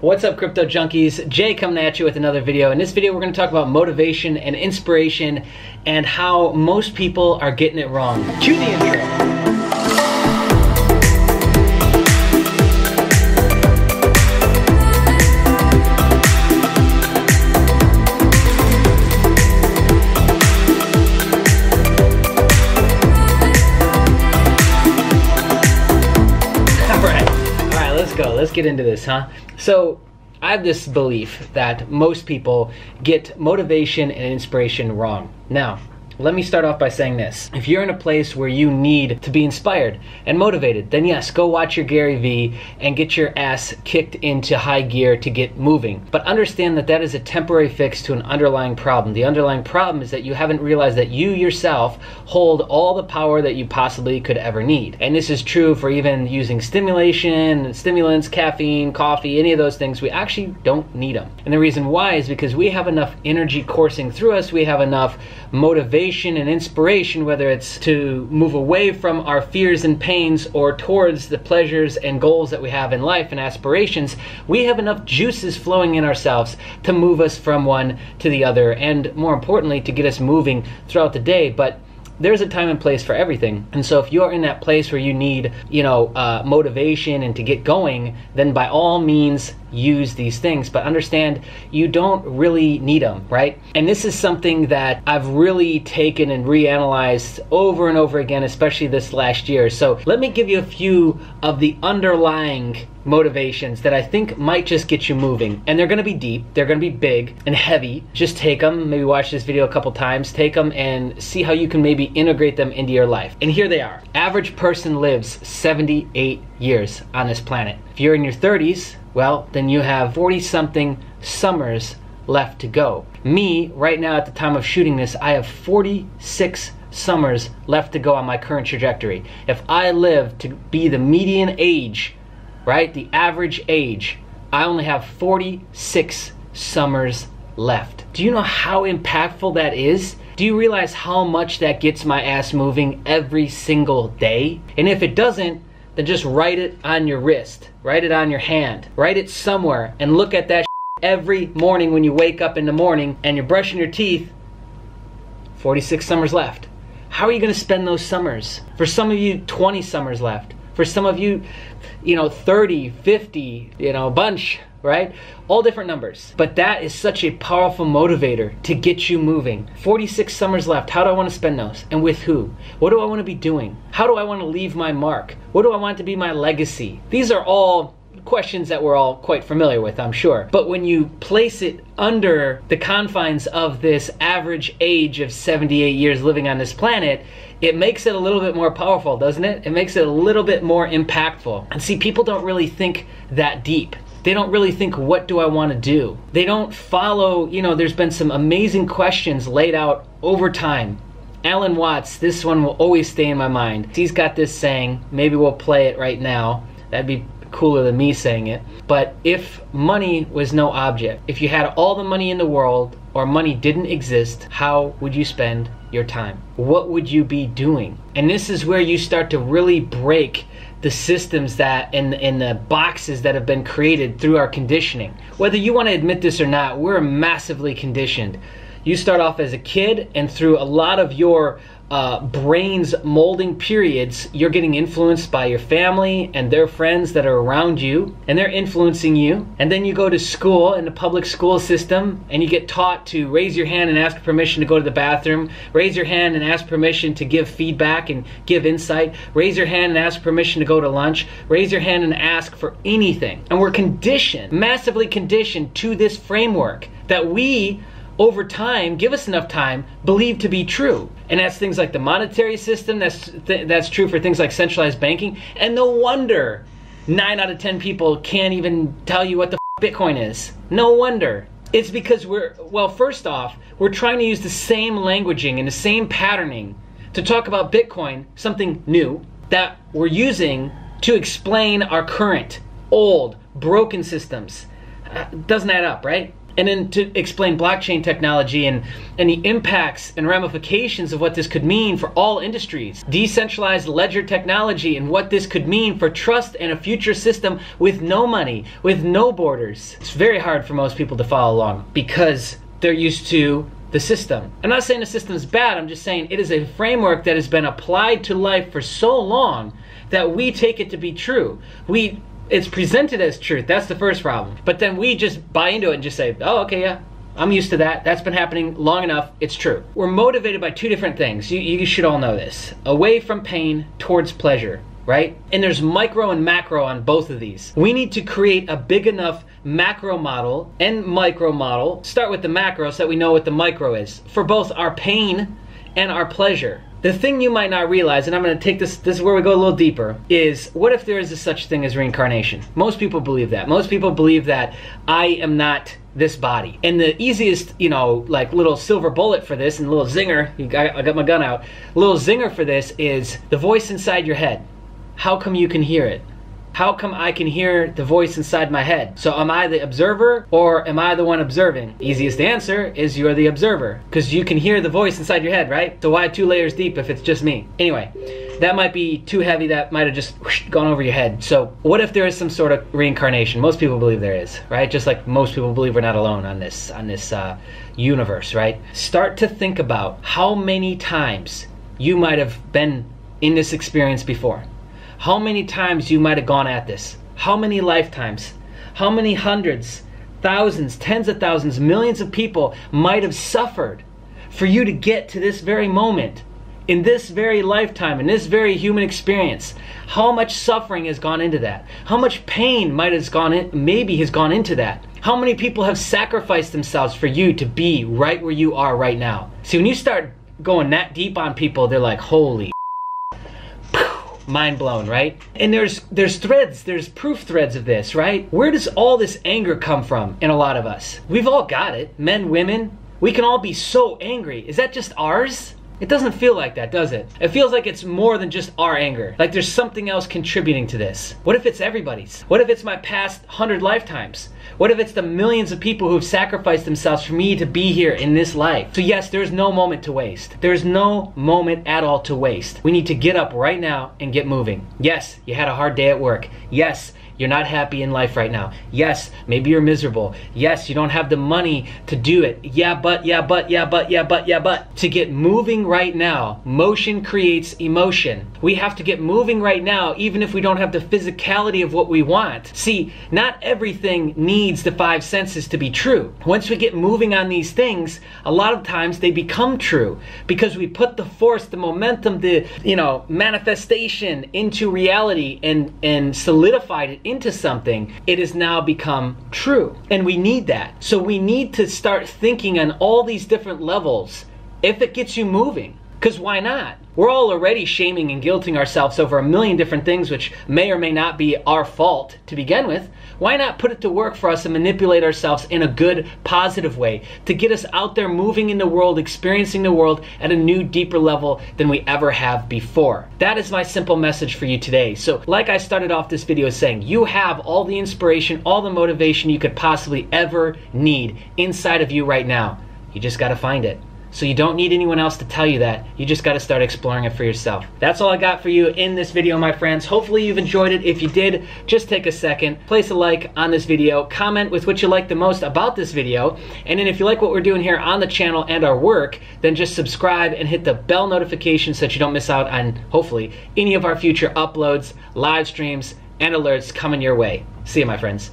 What's up, crypto junkies? Jay coming at you with another video. In this video, we're going to talk about motivation and inspiration and how most people are getting it wrong. Cue the intro. Let's get into this, huh? So I have this belief that most people get motivation and inspiration wrong. Now, let me start off by saying this. If you're in a place where you need to be inspired and motivated, then yes, go watch your Gary Vee and get your ass kicked into high gear to get moving. But understand that that is a temporary fix to an underlying problem. The underlying problem is that you haven't realized that you yourself hold all the power that you possibly could ever need. And this is true for even using stimulation, stimulants, caffeine, coffee, any of those things. We actually don't need them. And the reason why is because we have enough energy coursing through us. We have enough motivation and inspiration, whether it's to move away from our fears and pains or towards the pleasures and goals that we have in life and aspirations. We have enough juices flowing in ourselves to move us from one to the other, and more importantly, to get us moving throughout the day. But there's a time and place for everything. And so if you're in that place where you need, motivation and to get going, then by all means use these things. But understand, you don't really need them, right? And this is something that I've really taken and reanalyzed over and over again, especially this last year. So let me give you a few of the underlying motivations that I think might just get you moving. And they're gonna be deep, they're gonna be big and heavy. Just take them, maybe watch this video a couple times, take them and see how you can maybe integrate them into your life. And here they are. Average person lives 78 years on this planet. If you're in your 30s, well, then you have 40-something summers left to go. Me, right now at the time of shooting this, I have 46 summers left to go on my current trajectory. If I live to be the median age, right, the average age, I only have 46 summers left. Do you know how impactful that is? Do you realize how much that gets my ass moving every single day? And if it doesn't, then just write it on your wrist, write it on your hand, write it somewhere, and look at that every morning when you wake up in the morning and you're brushing your teeth. 46 summers left. How are you gonna spend those summers? For some of you, 20 summers left. For some of you, 30, 50, a bunch, right? All different numbers. But that is such a powerful motivator to get you moving. 46 summers left. How do I want to spend those? And with who? What do I want to be doing? How do I want to leave my mark? What do I want to be my legacy? These are all questions that we're all quite familiar with, I'm sure. But when you place it under the confines of this average age of 78 years living on this planet, it makes it a little bit more powerful, doesn't it? It makes it a little bit more impactful. And see, people don't really think that deep. They don't really think, what do I want to do? They don't follow, there's been some amazing questions laid out over time. Alan Watts, this one will always stay in my mind. He's got this saying, maybe we'll play it right now. That'd be cooler than me saying it. But if money was no object, if you had all the money in the world or money didn't exist, how would you spend your time? What would you be doing? And this is where you start to really break the systems that in the boxes that have been created through our conditioning. Whether you want to admit this or not, we're massively conditioned. You start off as a kid, and through a lot of your brain's molding periods, you're getting influenced by your family and their friends that are around you, and they're influencing you. And then you go to school, in the public school system, and you get taught to raise your hand and ask permission to go to the bathroom, raise your hand and ask permission to give feedback and give insight, raise your hand and ask permission to go to lunch, raise your hand and ask for anything. And we're conditioned, massively conditioned to this framework that we, over time, give us enough time, believe to be true. And that's things like the monetary system, that's true for things like centralized banking. And no wonder 9 out of 10 people can't even tell you what the Bitcoin is. No wonder. It's because first off, we're trying to use the same languaging and the same patterning to talk about Bitcoin, something new, that we're using to explain our current, old, broken systems. Doesn't add up, right? And then to explain blockchain technology and the impacts and ramifications of what this could mean for all industries. Decentralized ledger technology and what this could mean for trust and a future system with no money, with no borders. It's very hard for most people to follow along because they're used to the system. I'm not saying the system is bad, I'm just saying it is a framework that has been applied to life for so long that we take it to be true. It's presented as truth. That's the first problem. But then we just buy into it and just say, oh, okay, yeah, I'm used to that. That's been happening long enough. It's true. We're motivated by two different things. You should all know this. Away from pain towards pleasure, right? And there's micro and macro on both of these. We need to create a big enough macro model and micro model. Start with the macro so that we know what the micro is for both our pain and our pleasure. The thing you might not realize, and I'm going to take this is where we go a little deeper, is what if there is a such thing as reincarnation? Most people believe that. Most people believe that I am not this body. And the easiest, like little silver bullet for this and a little zinger, I got my gun out, a little zinger for this is the voice inside your head. How come you can hear it? How come I can hear the voice inside my head? So am I the observer or am I the one observing? Easiest answer is you're the observer because you can hear the voice inside your head, right? So why 2 layers deep if it's just me? Anyway, that might be too heavy. That might have just gone over your head. So what if there is some sort of reincarnation? Most people believe there is, right? Just like most people believe we're not alone on this universe, right? Start to think about how many times you might have been in this experience before. How many times you might have gone at this? How many lifetimes? How many hundreds, thousands, tens of thousands, millions of people might have suffered for you to get to this very moment, in this very lifetime, in this very human experience? How much suffering has gone into that? How much pain maybe has gone into that? How many people have sacrificed themselves for you to be right where you are right now? See, when you start going that deep on people, they're like, holy mind blown, right? And there's threads, there's proof threads of this, right? Where does all this anger come from in a lot of us? We've all got it, men, women. We can all be so angry. Is that just ours? It doesn't feel like that, does it? It feels like it's more than just our anger. Like there's something else contributing to this. What if it's everybody's? What if it's my past 100 lifetimes? What if it's the millions of people who've sacrificed themselves for me to be here in this life? So yes, there's no moment to waste. There's no moment at all to waste. We need to get up right now and get moving. Yes, you had a hard day at work. Yes, you're not happy in life right now. Yes, maybe you're miserable. Yes, you don't have the money to do it. But. To get moving right now, motion creates emotion. We have to get moving right now, even if we don't have the physicality of what we want. See, not everything needs the 5 senses to be true. Once we get moving on these things, a lot of times they become true because we put the force, the momentum, the manifestation into reality and solidified it into something. It has now become true, and we need that. So we need to start thinking on all these different levels if it gets you moving, because why not? We're all already shaming and guilting ourselves over a million different things which may or may not be our fault to begin with. Why not put it to work for us and manipulate ourselves in a good, positive way to get us out there moving in the world, experiencing the world at a new, deeper level than we ever have before? That is my simple message for you today. So like I started off this video saying, you have all the inspiration, all the motivation you could possibly ever need inside of you right now. You just got to find it. So you don't need anyone else to tell you that. You just got to start exploring it for yourself. That's all I got for you in this video, my friends. Hopefully you've enjoyed it. If you did, just take a second, place a like on this video, comment with what you like the most about this video, and then if you like what we're doing here on the channel and our work, then just subscribe and hit the bell notification so that you don't miss out on, hopefully, any of our future uploads, live streams, and alerts coming your way. See you, my friends.